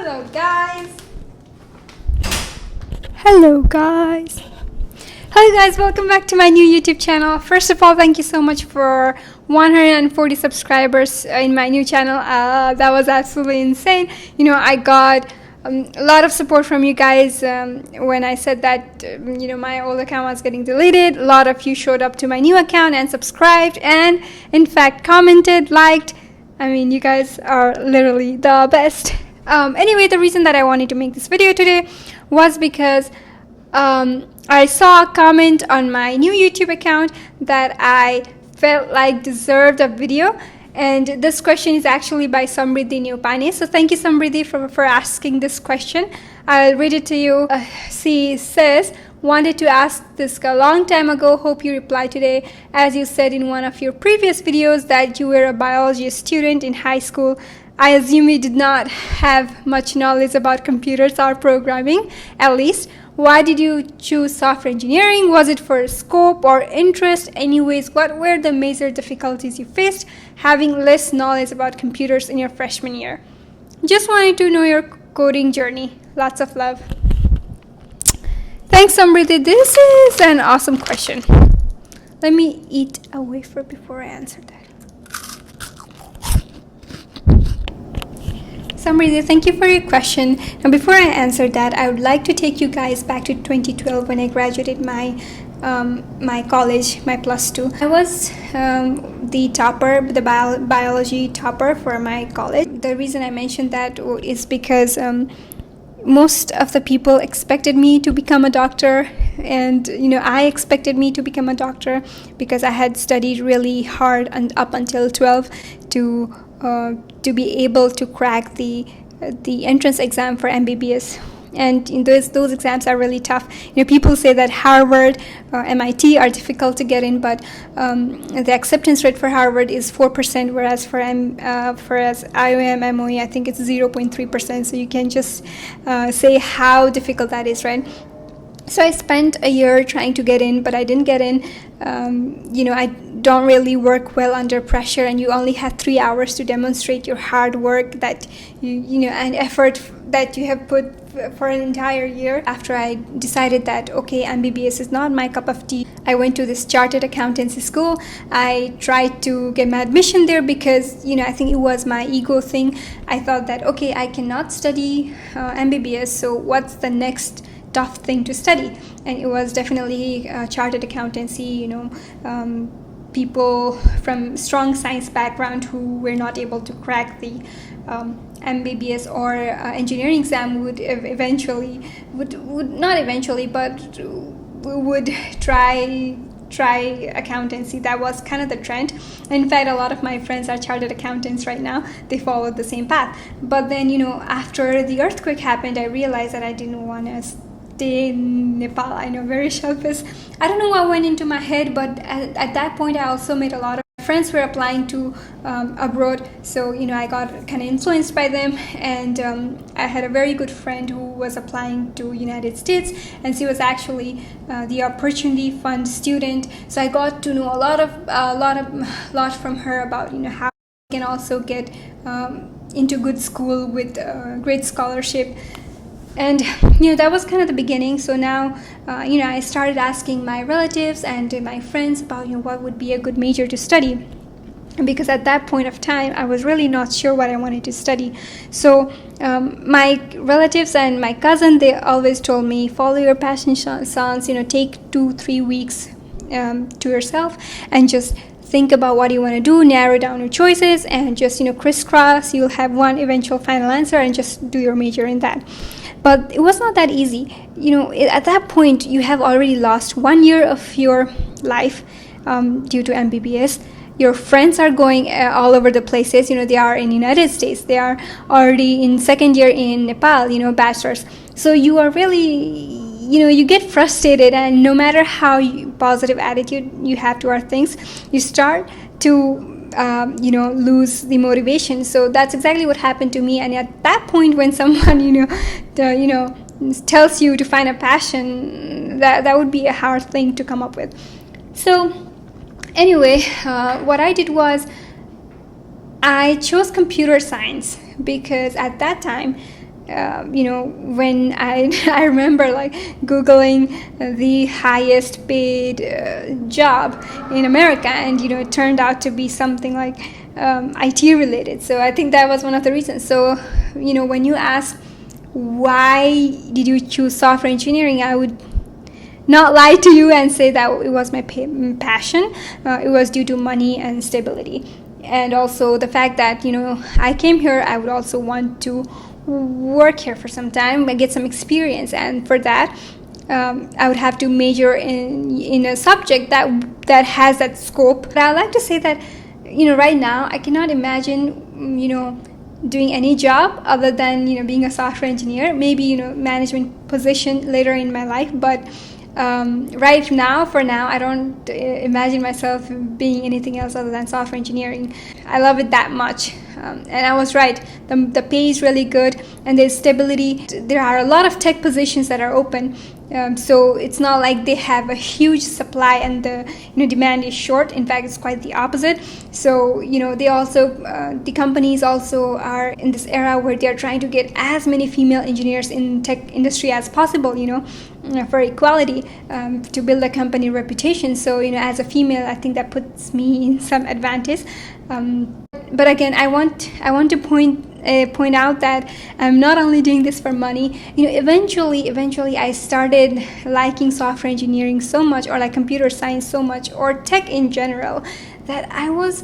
Hello guys. Hello guys. Hello guys, welcome back to my new YouTube channel. First of all, thank you so much for 140 subscribers in my new channel. That was absolutely insane. I got a lot of support from you guys when I said that my old account was getting deleted. A lot of you showed up to my new account and subscribed, and in fact commented, liked. I mean, you guys are literally the best. Anyway, the reason that I wanted to make this video today was because I saw a comment on my new YouTube account that I felt like deserved a video. And this question is actually by Samriddhi Neopane. So thank you, Samriddhi, for asking this question. I'll read it to you. She says, wanted to ask this a long time ago. Hope you reply today. As you said in one of your previous videos that you were a biology student in high school, I assume you did not have much knowledge about computers or programming, at least. Why did you choose software engineering? Was it for scope or interest? Anyways, what were the major difficulties you faced having less knowledge about computers in your freshman year? Just wanted to know your coding journey. Lots of love. Thanks, Samriddhi. This is an awesome question. Let me eat a wafer before I answer that. Samriddhi, thank you for your question. Now, before I answer that, I would like to take you guys back to 2012 when I graduated my college, my +2. I was the topper, the biology topper for my college. The reason I mentioned that is because most of the people expected me to become a doctor, and I expected me to become a doctor because I had studied really hard and up until 12 to be able to crack the entrance exam for MBBS. And those exams are really tough. People say that Harvard, MIT are difficult to get in, but the acceptance rate for Harvard is 4%, whereas for IOM, MOE, I think it's 0.3%. So you can just say how difficult that is, right? So I spent a year trying to get in, but I didn't get in. I don't really work well under pressure, and you only have 3 hours to demonstrate your hard work that and effort that you have put for an entire year. After I decided that, okay, MBBS is not my cup of tea, I went to this chartered accountancy school. I tried to get my admission there because, I think it was my ego thing. I thought that, okay, I cannot study MBBS, so what's the next tough thing to study? And it was definitely chartered accountancy, people from strong science background who were not able to crack the MBBS or engineering exam would try accountancy. That was kind of the trend. In fact, a lot of my friends are chartered accountants right now. They followed the same path. But then, after the earthquake happened, I realized that I didn't want to stay in Nepal. I know, very selfish. I don't know what went into my head, but at that point, I also made a lot of friends were applying to abroad. So, I got kind of influenced by them, and I had a very good friend who was applying to United States, and she was actually the opportunity fund student. So I got to know a lot from her about how you can also get into good school with great scholarship. And that was kind of the beginning. So now I started asking my relatives and my friends about what would be a good major to study, because at that point of time I was really not sure what I wanted to study. So my relatives and my cousin, they always told me, follow your passion, sons, take 2-3 weeks to yourself and just think about what you want to do, narrow down your choices, and just crisscross. You'll have one eventual final answer, and just do your major in that. But it was not that easy. At that point, you have already lost 1 year of your life due to MBBS. Your friends are going all over the places. They are in United States. They are already in second year in Nepal, bachelors. So you are really, you get frustrated, and no matter how positive attitude you have toward things, you start to lose the motivation. So that's exactly what happened to me. And at that point, when someone tells you to find a passion, that would be a hard thing to come up with. So anyway, what I did was I chose computer science because at that time when I remember like Googling the highest paid job in America, and it turned out to be something like IT related. So I think that was one of the reasons. So when you ask why did you choose software engineering, I would not lie to you and say that it was my passion. It was due to money and stability, and also the fact that I came here. I would also want to work here for some time and get some experience, and for that I would have to major in a subject that has that scope. But I would like to say that right now I cannot imagine doing any job other than being a software engineer. Maybe management position later in my life, but right now, for now, I don't imagine myself being anything else other than software engineering. I love it that much. And I was right. The pay is really good, and there's stability. There are a lot of tech positions that are open. So it's not like they have a huge supply and the demand is short. In fact, it's quite the opposite. So they also the companies also are in this era where they are trying to get as many female engineers in tech industry as possible. For equality, to build a company reputation. So as a female, I think that puts me in some advantage. But again, I want to point out that I'm not only doing this for money. Eventually I started liking software engineering so much, or like computer science so much, or tech in general, that I was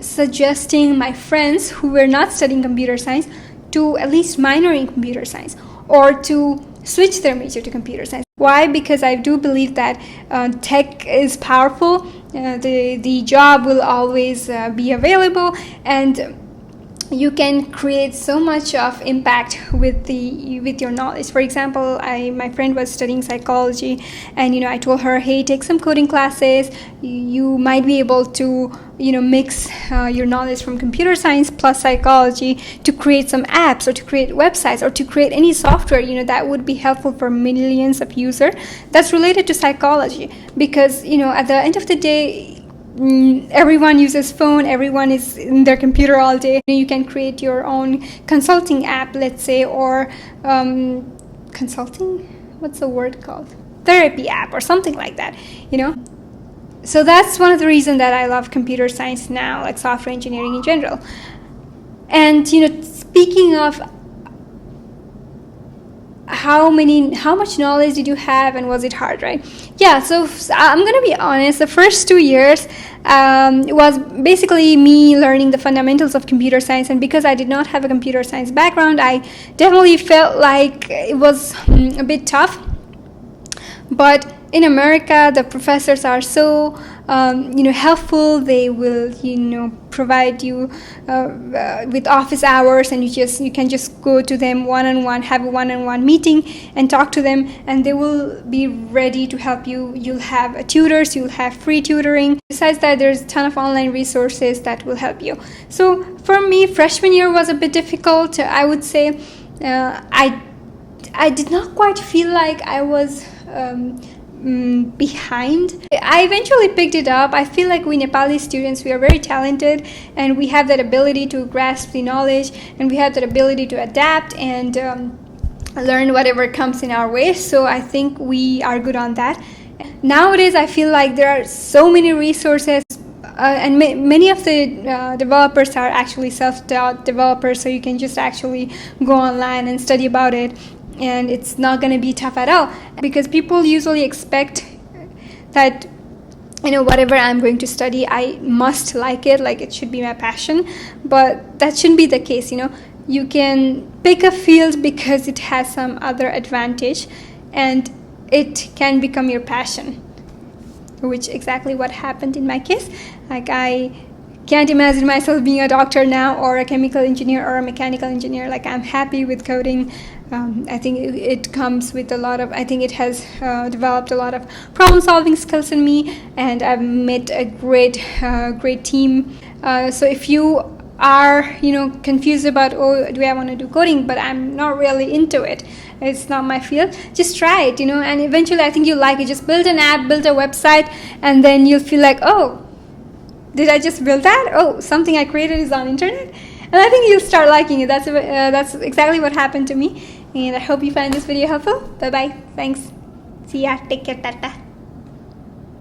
suggesting my friends who were not studying computer science to at least minor in computer science, or to switch their major to computer science. Why? Because I do believe that tech is powerful. The job will always be available, and you can create so much of impact with your knowledge. For example, my friend was studying psychology, and I told her, hey, take some coding classes. You might be able to mix your knowledge from computer science plus psychology to create some apps, or to create websites, or to create any software that would be helpful for millions of users that's related to psychology. Because at the end of the day, everyone uses phone, everyone is in their computer all day. You can create your own consulting app, let's say, or consulting, what's the word called, therapy app or something like that. So that's one of the reasons that I love computer science now, like software engineering in general. And speaking of how much knowledge did you have, and was it hard, right? Yeah, so I'm gonna be honest, the first 2 years was basically me learning the fundamentals of computer science, and because I did not have a computer science background, I definitely felt like it was a bit tough. But in America, the professors are so helpful. They will provide you with office hours, and you can just go to them one-on-one, have a one-on-one meeting and talk to them, and they will be ready to help you. You'll have tutors, you'll have free tutoring. Besides that, there's a ton of online resources that will help you. So for me, freshman year was a bit difficult. I would say I did not quite feel like I was behind. I eventually picked it up. I feel like we Nepali students, we are very talented, and we have that ability to grasp the knowledge, and we have that ability to adapt and learn whatever comes in our way. So I think we are good on that. Nowadays, I feel like there are so many resources, and many of the developers are actually self-taught developers, so you can just actually go online and study about it. And it's not going to be tough at all, because people usually expect that whatever I'm going to study, I must like it, like it should be my passion. But that shouldn't be the case. You can pick a field because it has some other advantage, and it can become your passion, which exactly what happened in my case. Like, I can't imagine myself being a doctor now, or a chemical engineer, or a mechanical engineer. Like, I'm happy with coding. I think it comes with a lot of, I think it has developed a lot of problem-solving skills in me, and I've met a great team. So if you are, confused about, do I want to do coding, but I'm not really into it, it's not my field, just try it, and eventually I think you'll like it. Just build an app, build a website, and then you'll feel like, oh, did I just build that? Oh, something I created is on internet. And I think you'll start liking it. That's exactly what happened to me. And I hope you find this video helpful. Bye bye. Thanks. See ya. Take care. Tata.